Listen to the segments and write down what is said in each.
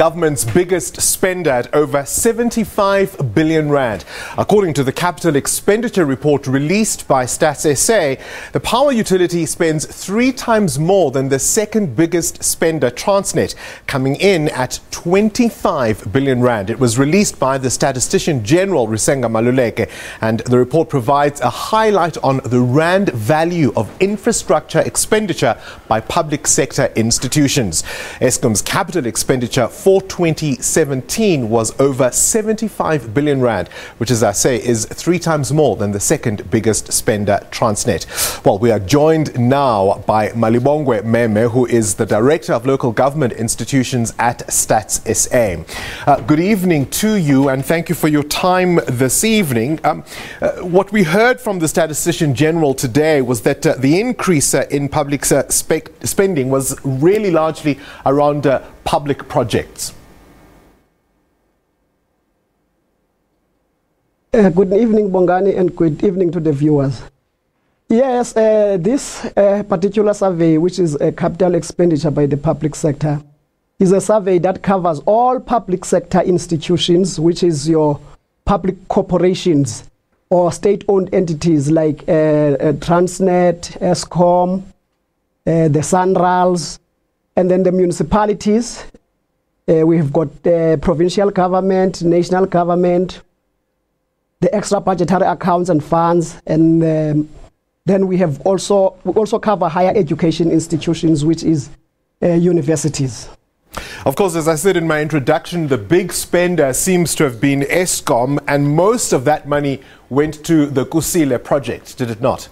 government's biggest spender at over 75 billion rand. According to the Capital Expenditure Report released by Stats SA, the power utility spends 3 times more than the second biggest spender, Transnet, coming in at 25 billion rand. It was released by the Statistician General Risenga Maluleke, and the report provides a highlight on the rand value of infrastructure expenditure by public sector institutions. Eskom's capital expenditure for 2017 was over 75 billion rand, which, as I say, is 3 times more than the second biggest spender, Transnet. Well, we are joined now by Malibongwe Mhemhe, who is the Director of Local Government Institutions at Stats SA. Good evening to you, and thank you for your time this evening. What we heard from the Statistician General today was that the increase in public spending was really largely around public projects. Good evening, Bongani, and good evening to the viewers. Yes, this particular survey, which is a capital expenditure by the public sector, is a survey that covers all public sector institutions, which is your public corporations or state-owned entities like Transnet, Eskom, the SANRALs, and then the municipalities. We have got provincial government, national government, the extra budgetary accounts and funds, and then we also cover higher education institutions, which is universities. Of course, as I said in my introduction, the big spender seems to have been Eskom, and most of that money went to the Kusile project, did it not?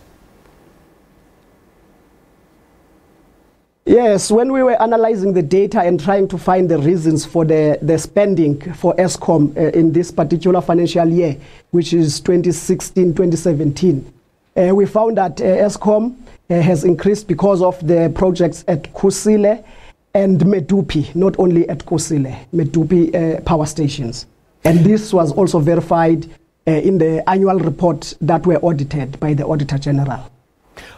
Yes, when we were analyzing the data and trying to find the reasons for the spending for Eskom in this particular financial year, which is 2016-2017, we found that Eskom has increased because of the projects at Kusile and Medupi, not only at Kusile, Medupi power stations. And this was also verified in the annual report that were audited by the Auditor General.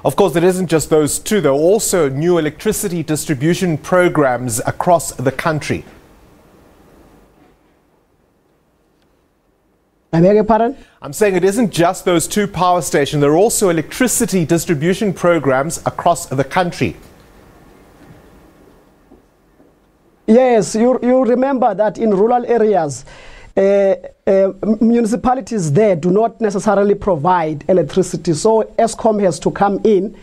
Of course, it isn't just those two. There are also new electricity distribution programs across the country. I beg your pardon? I'm saying it isn't just those 2 power stations. There are also electricity distribution programs across the country. Yes, you remember that in rural areas, municipalities there do not necessarily provide electricity. So Eskom has to come in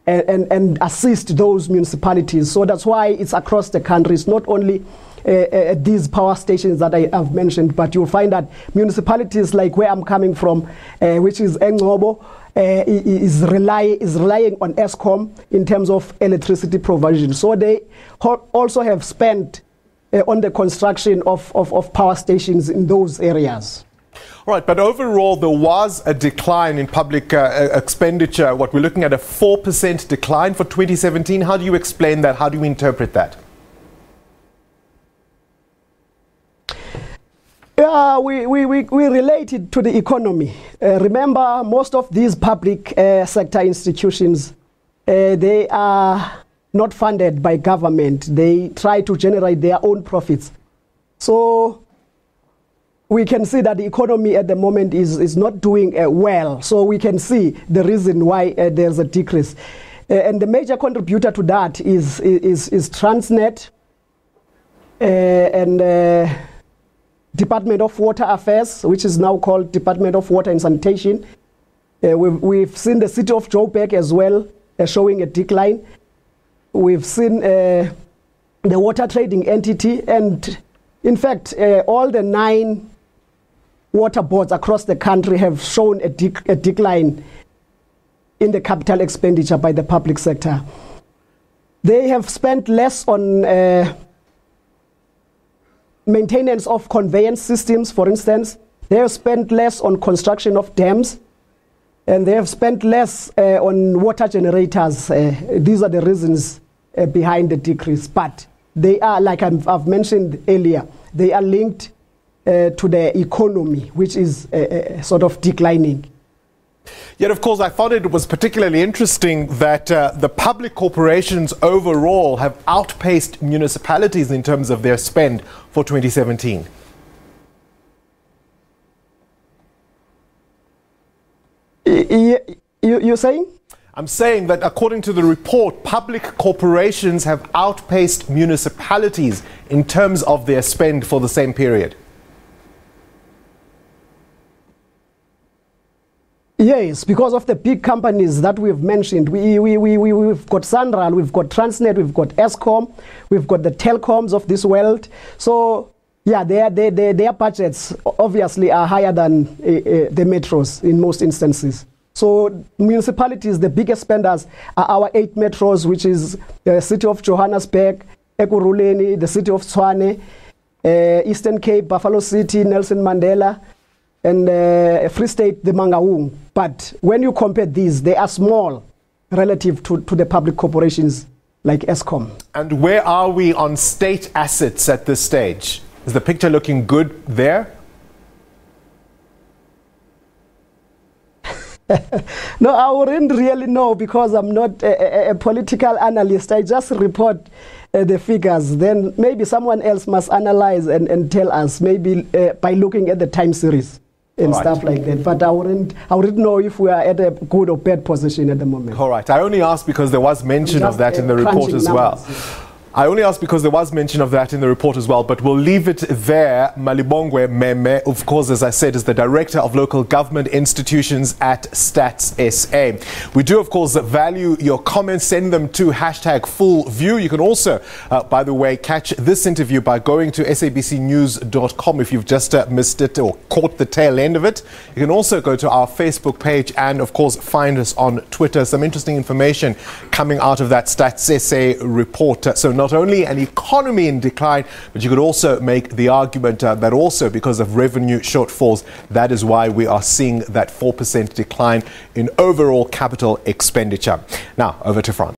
and assist those municipalities. So that's why it's across the country. It's not only these power stations that I have mentioned, but you'll find that municipalities like where I'm coming from, which is Engcobo, is relying on Eskom in terms of electricity provision. So they also have spent on the construction of power stations in those areas. All right, but overall there was a decline in public expenditure. What we're looking at, a 4% decline for 2017. How do you explain that? How do you interpret that? Yeah, we relate it to the economy. Remember, most of these public sector institutions, they are not funded by government. They try to generate their own profits. So we can see that the economy at the moment is not doing well. So we can see the reason why there's a decrease. And the major contributor to that is Transnet and Department of Water Affairs, which is now called Department of Water and Sanitation. We've seen the city of Joburg as well showing a decline. We've seen the water trading entity, and in fact, all the 9 water boards across the country have shown a decline in the capital expenditure by the public sector. They have spent less on maintenance of conveyance systems, for instance. They have spent less on construction of dams, and they have spent less on water generators. These are the reasons behind the decrease. But they are, like I've mentioned earlier, they are linked to the economy, which is sort of declining. Yet, of course, I thought it was particularly interesting that the public corporations overall have outpaced municipalities in terms of their spend for 2017. You're saying? I'm saying that according to the report, public corporations have outpaced municipalities in terms of their spend for the same period. Yes, because of the big companies that we've mentioned. We've got Sanral, we've got Transnet, we've got Eskom, we've got the telecoms of this world. So, yeah, their budgets obviously are higher than the metros in most instances. So, municipalities, the biggest spenders are our 8 metros, which is the city of Johannesburg, Ekurhuleni, the city of Tshwane, Eastern Cape, Buffalo City, Nelson Mandela, and Free State, the Mangaung. But when you compare these, they are small relative to the public corporations like Eskom. And where are we on state assets at this stage? Is the picture looking good there? No, I wouldn't really know because I'm not a political analyst. I just report the figures. Then maybe someone else must analyze and tell us, maybe by looking at the time series and stuff like that. But I wouldn't know if we are at a good or bad position at the moment. All right. I only asked because there was mention of that in the report as well. I only asked because there was mention of that in the report as well, but we'll leave it there. Malibongwe Mhemhe, of course, as I said, is the Director of Local Government Institutions at Stats SA. We do, of course, value your comments. Send them to #FullView. You can also, by the way, catch this interview by going to sabcnews.com if you've just missed it or caught the tail end of it. You can also go to our Facebook page and, of course, find us on Twitter. Some interesting information coming out of that Stats SA report. So not only an economy in decline, but you could also make the argument that also because of revenue shortfalls, that is why we are seeing that 4% decline in overall capital expenditure. Now, over to France.